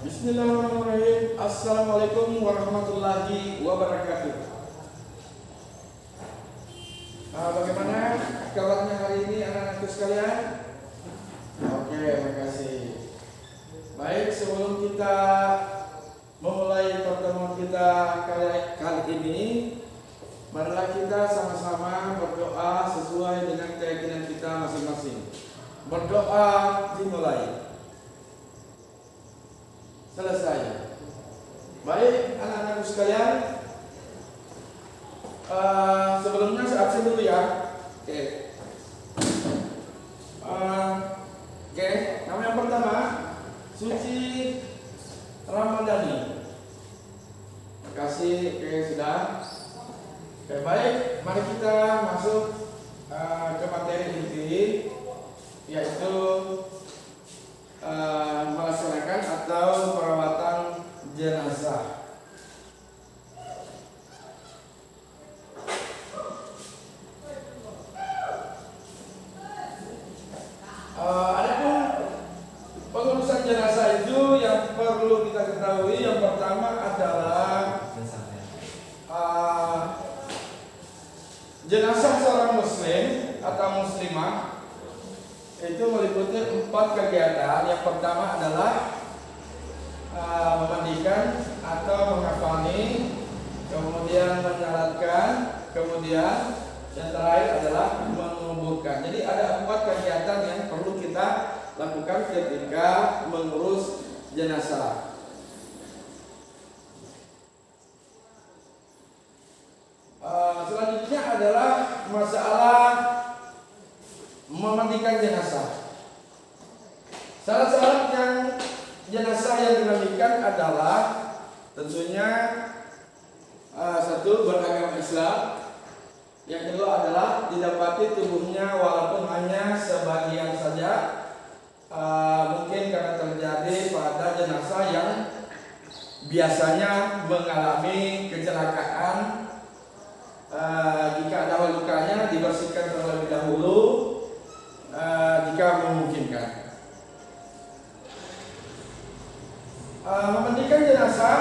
Bismillahirrahmanirrahim. Assalamualaikum warahmatullahi wabarakatuh. Bagaimana kabarnya hari ini anak-anakku sekalian? Oke, makasih. Baik, sebelum kita memulai pertemuan kita kali ini, marilah kita sama-sama berdoa sesuai dengan keyakinan kita masing-masing. Berdoa dimulai. Selesai. Baik, anak-anakku sekalian, sebelumnya saya absen dulu ya. Oke. Nama yang pertama, Suci Ramadhani. Terima kasih. Sudah. Baik, mari kita masuk ke materi inti, yaitu melaksanakan atau perawatan jenazah. Adapun pengurusan jenazah itu yang perlu kita ketahui, yang pertama adalah jenazah seorang muslim atau muslimah itu meliputi 4 kegiatan. Yang pertama adalah memandikan atau mengkafani, kemudian menyalatkan, kemudian yang terakhir adalah menguburkan. Jadi ada 4 kegiatan yang perlu kita lakukan ketika mengurus jenazah. Selanjutnya adalah masalah memandikan jenazah. Syarat-syarat yang jenazah yang dimandikan adalah tentunya satu, beragama Islam. Yang kedua adalah didapati tubuhnya walaupun hanya sebagian saja, mungkin karena terjadi pada jenazah yang biasanya mengalami kecelakaan. Jika ada lukanya dibersihkan terlebih dahulu jika memungkinkan. Memandikan jenazah,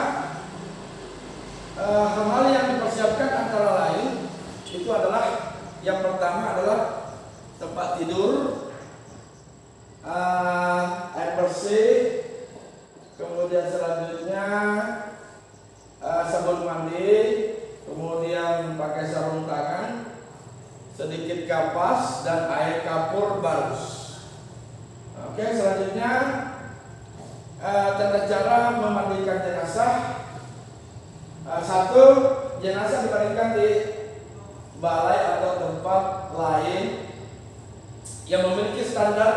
hal yang dipersiapkan antara lain itu adalah yang pertama adalah tempat tidur, air bersih, kemudian selanjutnya sabun mandi, kemudian pakai sarung tangan, sedikit kapas dan air kapur barus. Oke, selanjutnya tata cara memandikan jenazah. Satu, jenazah dimandikan di balai atau tempat lain yang memiliki standar,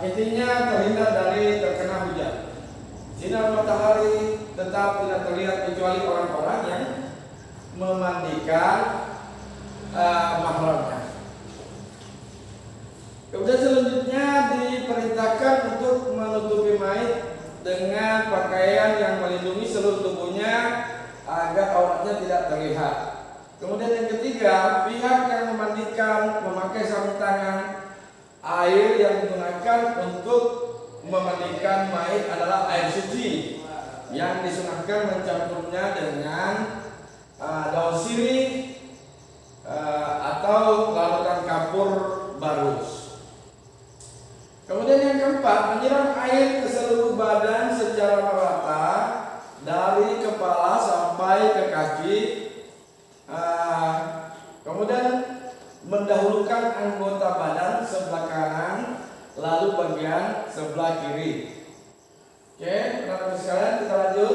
intinya terhindar dari terkena hujan. Sinar matahari tetap tidak terlihat kecuali orang-orang yang memandikan mahramnya. Kemudian selanjutnya diperintahkan untuk menutupi mayit dengan pakaian yang melindungi seluruh tubuhnya agar auratnya tidak terlihat. Kemudian yang ketiga, pihak yang memandikan memakai sarung tangan. Air yang digunakan untuk memandikan mayit adalah air suci yang disunahkan mencampurnya dengan daun sirih atau larutan kapur barus. Kemudian yang keempat, menyiram air ke seluruh badan secara merata dari kepala sampai ke kaki. Kemudian mendahulukan anggota badan sebelah kanan, lalu bagian sebelah kiri. Oke, teman-teman sekalian, kita lanjut.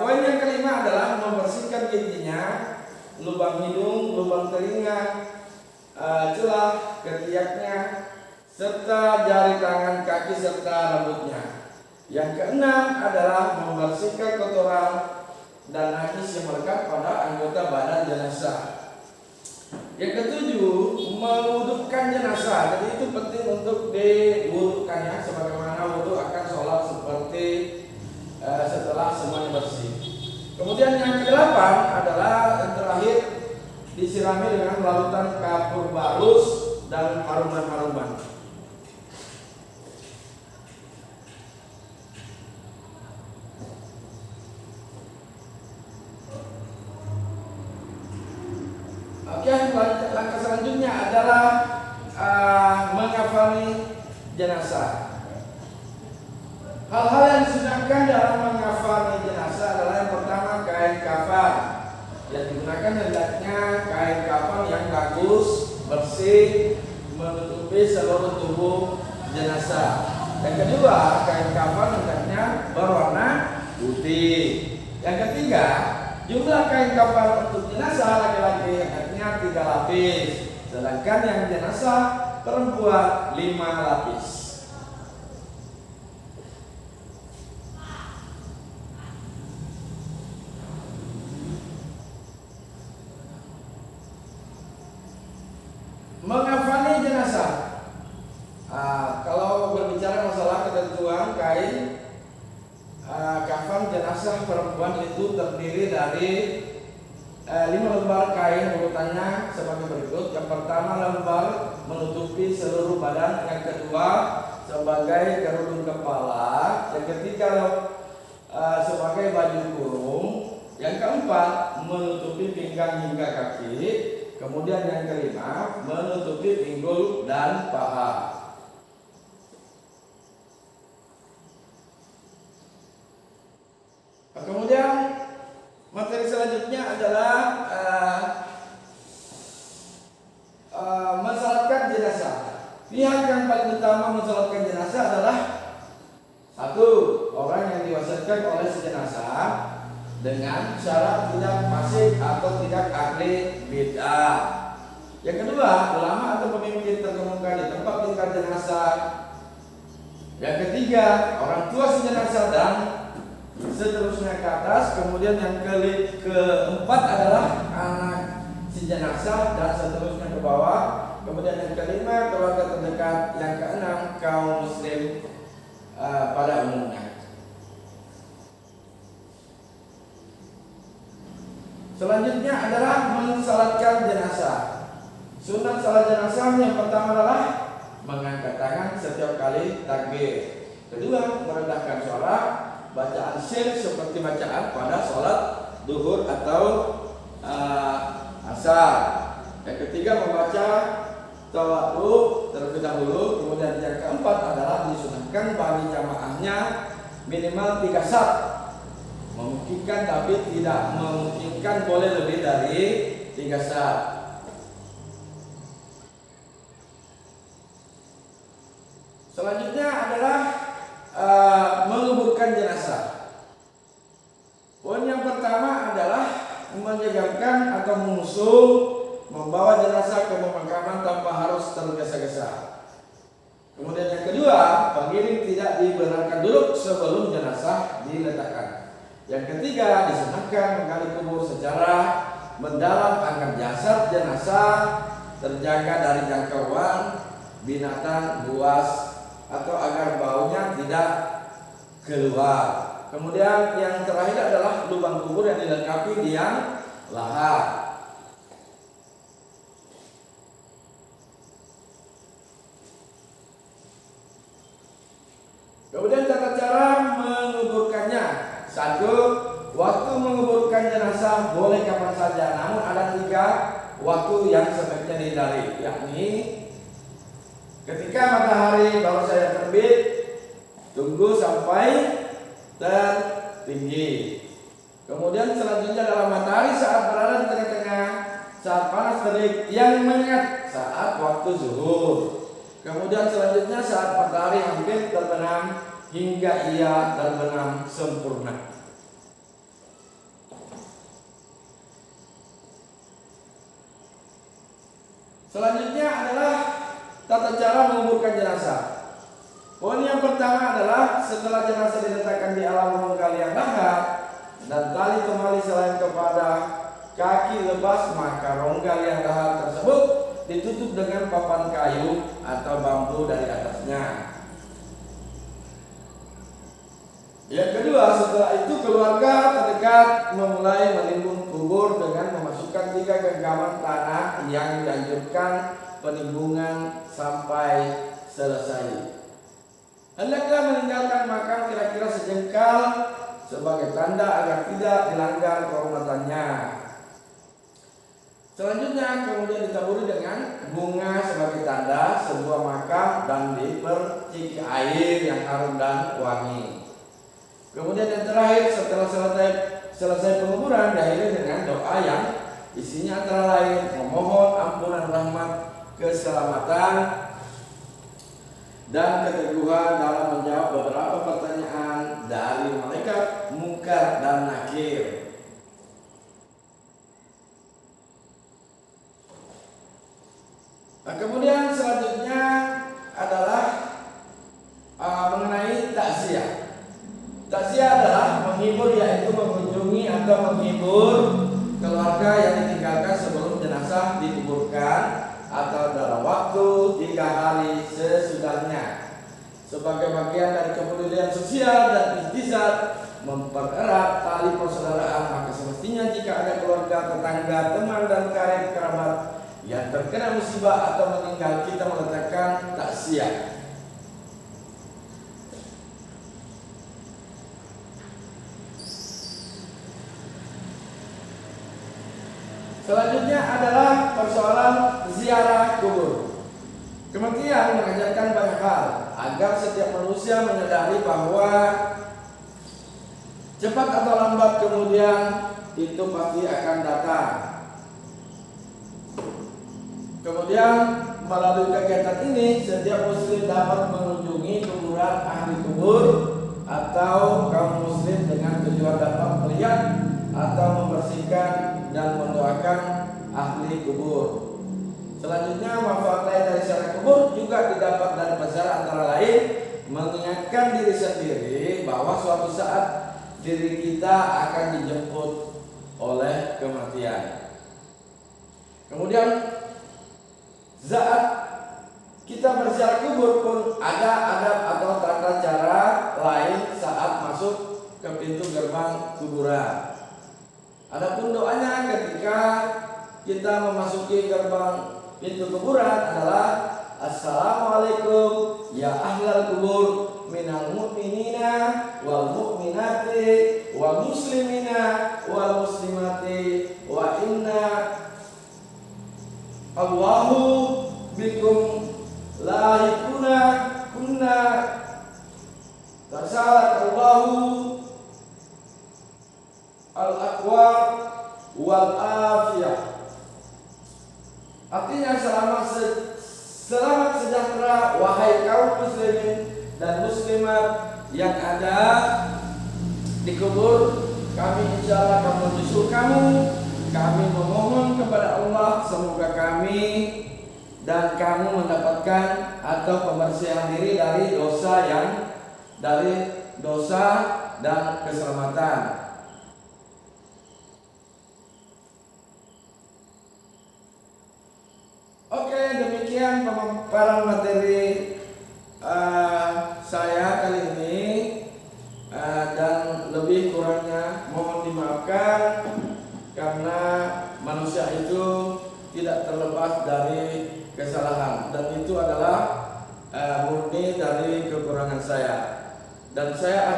Poin yang kelima adalah membersihkan giginya, lubang hidung, lubang telinga, celah, ketiaknya, serta jari tangan, kaki, serta rambutnya. Yang keenam adalah membersihkan kotoran dan najis yang melekat pada anggota badan jenazah. Yang ketujuh, mewudukkan jenazah. Jadi itu penting untuk diwudukkannya, sebagaimana wudhu akan sholat seperti setelah semuanya bersih. Kemudian yang kedelapan adalah yang terakhir, disirami dengan larutan kapur barus dan haruman-haruman. mengafani jenazah. Hal-hal yang disunahkan dalam mengafani jenazah adalah yang pertama kain kafan. Yang digunakan hendaknya kain kafan yang bagus, bersih, menutupi seluruh tubuh jenazah. Yang kedua, kain kafan hendaknya berwarna putih. Yang ketiga, jumlah kain kafan untuk jenazah laki-laki hendaknya 3 lapis, sedangkan yang jenazah perempuan 5 lapis. Mengafani jenazah. Kalau berbicara masalah ketentuan kain kafan jenazah perempuan itu terdiri dari 5 lembar kain, urutannya sebagai berikut. Yang pertama, lembar menutupi seluruh badan. Yang kedua, sebagai kerudung kepala. Yang ketiga, sebagai baju kurung. Yang keempat, menutupi pinggang hingga kaki. Kemudian yang kelima, menutupi pinggul dan paha. Kemudian materi selanjutnya adalah mensalatkan jenazah. Pihak yang paling utama mensalatkan jenazah adalah satu, orang yang diwasiatkan oleh si jenazah dengan syarat tidak fasik atau tidak ahli bid'ah. Yang kedua, ulama atau pemimpin terkemuka di tempat tinggal jenazah. Yang ketiga, orang tua si jenazah dan seterusnya ke atas. Kemudian yang keempat adalah anak si jenazah dan seterusnya ke bawah. Kemudian yang kelima, keluarga terdekat. Yang keenam, kaum muslim pada umumnya. Selanjutnya adalah mensalatkan jenazah. Sunat salat jenazah yang pertama adalah mengangkat tangan setiap kali takbir. Kedua, merendahkan suara, bacaan sir seperti bacaan pada sholat duhur atau asar. Yang ketiga, membaca tawadhu terlebih dahulu. Kemudian yang keempat adalah disunahkan bagi jamaahnya minimal 3 saf. Memungkinkan tapi tidak memungkinkan boleh lebih dari 3 saf. Selanjutnya adalah menguburkan jenazah. Poin yang pertama adalah menyegarkan atau mengusung membawa jenazah ke pemakaman tanpa harus tergesa-gesa. Kemudian yang kedua, pengiring tidak dibenarkan duduk sebelum jenazah diletakkan. Yang ketiga, disunahkan menggali kubur secara mendalam agar jasad jenazah terjaga dari jangkauan binatang buas atau agar baunya tidak keluar. Kemudian yang terakhir adalah lubang kubur yang dilengkapi liang lahat. Kemudian tata cara menguburkannya. 1. Waktu menguburkan jenazah boleh kapan saja, namun ada 3 waktu yang sebaiknya dihindari, yakni ketika matahari baru saja terbit, tunggu sampai tertinggi. Kemudian selanjutnya adalah matahari saat berada di tengah-tengah, saat panas terik yang menyengat saat waktu zuhur. Kemudian selanjutnya saat matahari hampir terbenam hingga ia terbenam sempurna. Selanjutnya adalah tata cara menguburkan jenazah. Poin yang pertama adalah setelah jenazah diletakkan di alam rongga liang lahat dan tali kembali selain kepada kaki lepas, maka rongga liang lahat tersebut ditutup dengan papan kayu atau bambu dari atasnya. Yang kedua, setelah itu keluarga terdekat memulai menimbun kubur dengan memasukkan 3 genggaman tanah yang dianjurkan penimbungan sampai selesai. Hendaklah meninggalkan makam kira-kira sejengkal sebagai tanda agar tidak dilanggar kehormatannya. Selanjutnya kemudian ditaburi dengan bunga sebagai tanda sebuah makam air yang harum dan wangi. Kemudian yang terakhir, setelah selesai penguburan, diakhiri dengan doa yang isinya antara lain memohon ampunan, rahmat, keselamatan, dan keteguhan dalam menjawab beberapa pertanyaan dari malaikat Munkar dan Nakir. Nah, kemudian selanjutnya adalah mengenai takziah. Takziah adalah menghibur, yaitu mengunjungi atau menghibur keluarga yang ditinggalkan sebelum jenazah dikuburkan atau dalam waktu 3 hari sesudahnya. Sebagai bagian dari kepedulian sosial dan ikhtisar mempererat tali persaudaraan, maka semestinya jika ada keluarga, tetangga, teman dan karib kerabat yang terkena musibah atau meninggal, kita meletakkan takziah. Selanjutnya adalah persoalan ziarah kubur. Kematian mengajarkan banyak hal agar setiap manusia menyadari bahwa cepat atau lambat kemudian itu pasti akan datang. Kemudian melalui kegiatan ini setiap muslim dapat mengunjungi kuburan ahli kubur atau kaum muslim dengan tujuan dapat melihat atau membersihkan dan mendoakan ahli kubur. Selanjutnya manfaat lain dari ziarah kubur juga didapat dari pelajaran antara lain mengingatkan diri sendiri bahwa suatu saat diri kita akan dijemput oleh kematian. Kemudian saat kita berziarah kubur pun ada adab atau tata cara lain saat masuk ke pintu gerbang kuburan. Adapun doanya ketika kita memasuki gerbang pintu kuburan adalah Assalamualaikum ya ahlal kubur minal mu'minina wal mu'minati wal muslimina wal muslimati wa inna Allahu bikum lahikuna kunna tarsalat Allahu al-aqwa wal afiyah. Artinya selamat sejahtera wahai kaum muslimin dan muslimat yang ada di kubur. Kami insyaallah akan menyusul kamu. Kami memohon kepada Allah semoga kami dan kamu mendapatkan atau pembersihan diri dari dosa dan keselamatan. Oke, demikian pemaparan materi saya kali ini, dan lebih kurangnya mohon dimaafkan karena manusia itu tidak terlepas dari kesalahan dan itu adalah murni dari kekurangan saya, dan saya